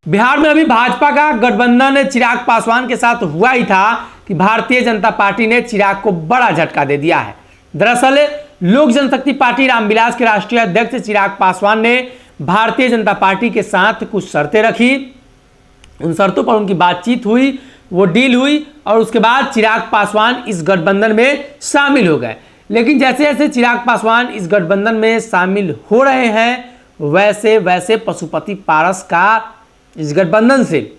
बिहार में अभी भाजपा का गठबंधन चिराग पासवान के साथ हुआ ही था कि भारतीय जनता पार्टी ने चिराग को बड़ा झटका दे दिया है। दरअसल लोक जनशक्ति पार्टी रामविलास के राष्ट्रीय अध्यक्ष चिराग पासवान ने भारतीय जनता पार्टी के साथ कुछ शर्तें रखी। उन शर्तों पर उनकी बातचीत हुई, वो डील हुई और उसके बाद चिराग पासवान इस गठबंधन में शामिल हो गए। लेकिन जैसे जैसे चिराग पासवान इस गठबंधन में शामिल हो रहे हैं, वैसे वैसे पशुपति पारस का इस गठबंधन से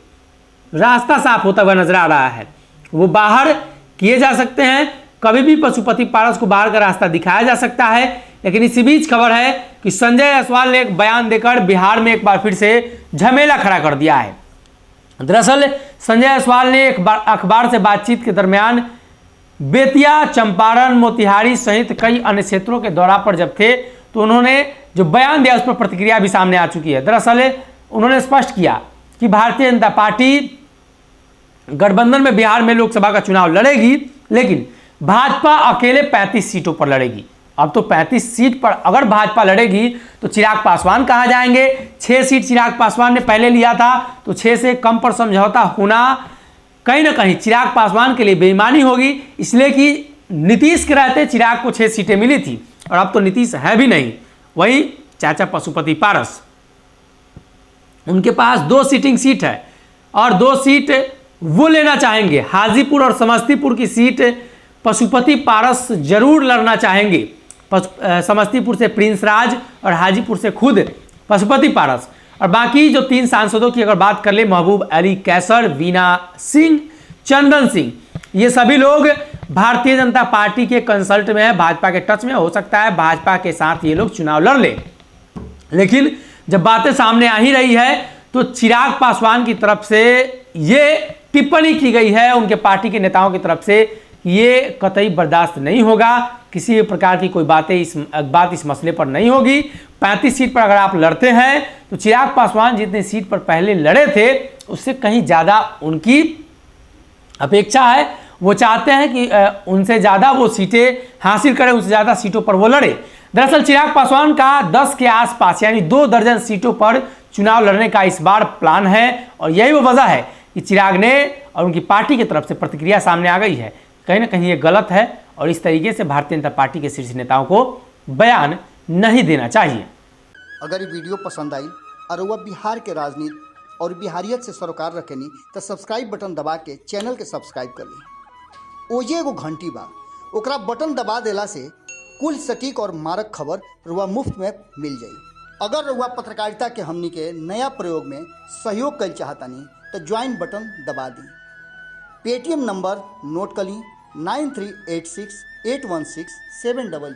रास्ता साफ होता हुआ नजर आ रहा है। वो बाहर किए जा सकते हैं, कभी भी पशुपति पारस को बाहर का रास्ता दिखाया जा सकता है। लेकिन इसी बीच खबर है कि संजय जायसवाल ने एक बयान देकर बिहार में एक बार फिर से झमेला खड़ा कर दिया है। दरअसल संजय जायसवाल ने एक बार अखबार से बातचीत के दरमियान बेतिया, चंपारण, मोतिहारी सहित कई अन्य क्षेत्रों के दौरा पर जब थे तो उन्होंने जो बयान दिया उस पर प्रतिक्रिया भी सामने आ चुकी है। दरअसल उन्होंने स्पष्ट किया कि भारतीय जनता पार्टी गठबंधन में बिहार में लोकसभा का चुनाव लड़ेगी, लेकिन भाजपा अकेले 35 सीटों पर लड़ेगी। अब तो 35 सीट पर अगर भाजपा लड़ेगी तो चिराग पासवान कहां जाएंगे? 6 सीट चिराग पासवान ने पहले लिया था, तो 6 से कम पर समझौता होना कहीं ना कहीं चिराग पासवान के लिए बेईमानी होगी, इसलिए कि नीतीश के रहते चिराग को 6 सीटें मिली थी और अब तो नीतीश है भी नहीं। वही चाचा पशुपति पारस, उनके पास 2 सीटिंग सीट है और 2 सीट वो लेना चाहेंगे। हाजीपुर और समस्तीपुर की सीट पशुपति पारस जरूर लड़ना चाहेंगे। समस्तीपुर से प्रिंस राज और हाजीपुर से खुद पशुपति पारस। और बाकी जो 3 सांसदों की अगर बात कर ले, महबूब अली कैसर, वीना सिंह, चंदन सिंह, ये सभी लोग भारतीय जनता पार्टी के कंसल्ट में है, भाजपा के टच में। हो सकता है भाजपा के साथ ये लोग चुनाव लड़ ले। लेकिन जब बातें सामने आ ही रही है तो चिराग पासवान की तरफ से ये टिप्पणी की गई है उनके पार्टी के नेताओं की तरफ से, ये कतई बर्दाश्त नहीं होगा, किसी भी प्रकार की कोई बात इस मसले पर नहीं होगी। 35 सीट पर अगर आप लड़ते हैं तो चिराग पासवान जितनी सीट पर पहले लड़े थे उससे कहीं ज़्यादा उनकी अपेक्षा है। वो चाहते हैं कि उनसे ज़्यादा वो सीटें हासिल करें, उनसे ज़्यादा सीटों पर वो लड़े। दरअसल चिराग पासवान का 10 के आसपास यानी 2 दर्जन सीटों पर चुनाव लड़ने का इस बार प्लान है और यही वो वजह है कि चिराग ने और उनकी पार्टी की तरफ से प्रतिक्रिया सामने आ गई है। कहीं ना कहीं ये गलत है और इस तरीके से भारतीय जनता पार्टी के शीर्ष नेताओं को बयान नहीं देना चाहिए। अगर ये वीडियो पसंद आई और वह बिहार के राजनीति और बिहारियत से सरोकार रखेनी तो सब्सक्राइब बटन दबा के चैनल के सब्सक्राइब कर ली। ओजे एगो घंटी बा, ओकरा बटन दबा देला से कुल सटीक और मारक खबर रुआ मुफ्त में मिल जाई। अगर रुआ पत्रकारिता के हमनी के नया प्रयोग में सहयोग कर चाहतानी तो ज्वाइन बटन दबा दी। पेटीएम नंबर नोट कर ली 9386816700।